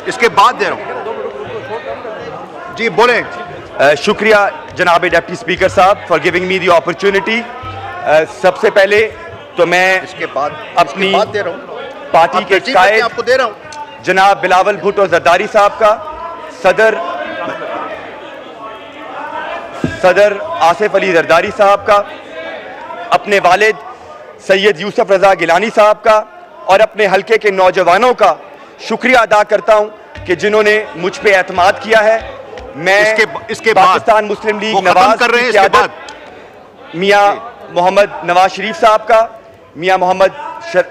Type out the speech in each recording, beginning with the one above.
इसके बाद दे रहा हूँ। जी बोले। शुक्रिया जनाब डिप्टी स्पीकर साहब for giving me the opportunity. सबसे पहले तो मैं इसके बाद अपनी दे रहा हूँ। पार्टी के कायद आपको दे रहा हूँ जनाब बिलावल भुट्टो जरदारी साहब का, सदर आसिफ अली जरदारी साहब का, अपने वालिद सैयद यूसुफ रजा गिलानी साहब का और अपने हलके के नौजवानों का शुक्रिया अदा करता हूं कि जिन्होंने मुझ पे एतमाद किया है। मैं इसके पाकिस्तान मुस्लिम लीग नवाज कर रहे हैं। इसके बाद मियाँ मोहम्मद नवाज शरीफ साहब का, मियाँ मोहम्मद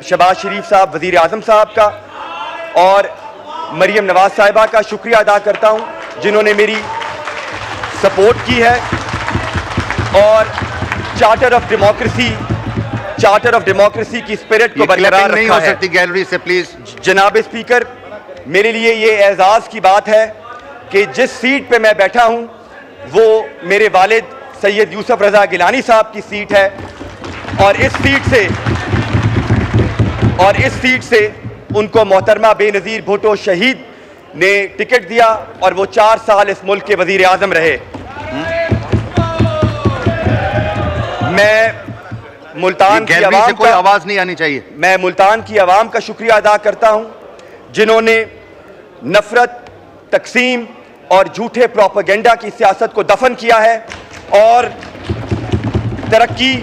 शहबाज शरीफ साहब वज़ीर आज़म साहब का और मरियम नवाज साहिबा का शुक्रिया अदा करता हूं जिन्होंने मेरी सपोर्ट की है और चार्टर ऑफ डेमोक्रेसी की स्पिरिट को बरकरार नहीं रखा हो है। सकती गैलरी से प्लीज। जनाब स्पीकर, मेरे लिए ये एजाज़ की बात है कि जिस सीट पे मैं बैठा हूं वो मेरे वालिद सैयद यूसुफ रजा गिलानी साहब की सीट है और इस सीट से उनको मोहतरमा बेनज़ीर भुट्टो शहीद ने टिकट दिया और वो 4 साल इस मुल्क के वज़ीर आज़म रहे। मैं मुल्तान की आवाम से कोई आवाज नहीं आनी चाहिए। मैं मुल्तान की आवाम का शुक्रिया अदा करता हूं जिन्होंने नफरत, तकसीम और झूठे प्रोपेगेंडा की सियासत को दफन किया है और तरक्की,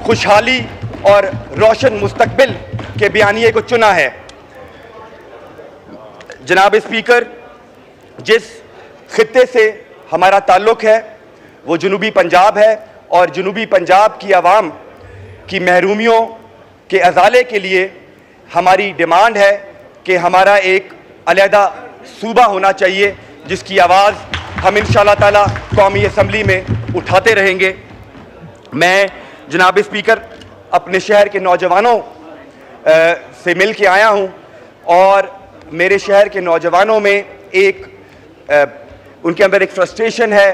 खुशहाली और रोशन मुस्तकबिल के बयानिए को चुना है। जनाब स्पीकर, जिस खित्ते से हमारा ताल्लुक़ है वो जनूबी पंजाब है और जनूबी पंजाब की आवाम की महरूमियों के अजाले के लिए हमारी डिमांड है कि हमारा एक अलहदा सूबा होना चाहिए जिसकी आवाज़ हम इंशाअल्लाह ताला कौमी असम्बली में उठाते रहेंगे। मैं जनाब स्पीकर अपने शहर के नौजवानों से मिल के आया हूँ और मेरे शहर के नौजवानों में उनके अंदर एक फ्रस्ट्रेशन है।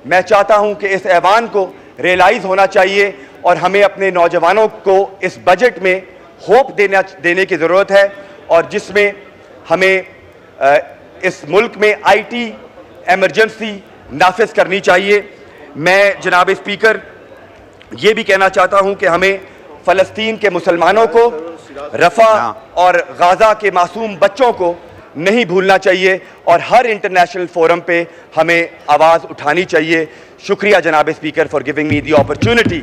मैं चाहता हूँ कि इस ऐवान को रियलाइज़ होना चाहिए और हमें अपने नौजवानों को इस बजट में होप देने की ज़रूरत है और जिसमें हमें इस मुल्क में आईटी एमरजेंसी नाफिज करनी चाहिए। मैं जनाब स्पीकर ये भी कहना चाहता हूँ कि हमें फ़लस्तीन के मुसलमानों को, रफ़ा और गाज़ा के मासूम बच्चों को नहीं भूलना चाहिए और हर इंटरनेशनल फोरम पे हमें आवाज़ उठानी चाहिए। शुक्रिया जनाब speaker for giving me the opportunity.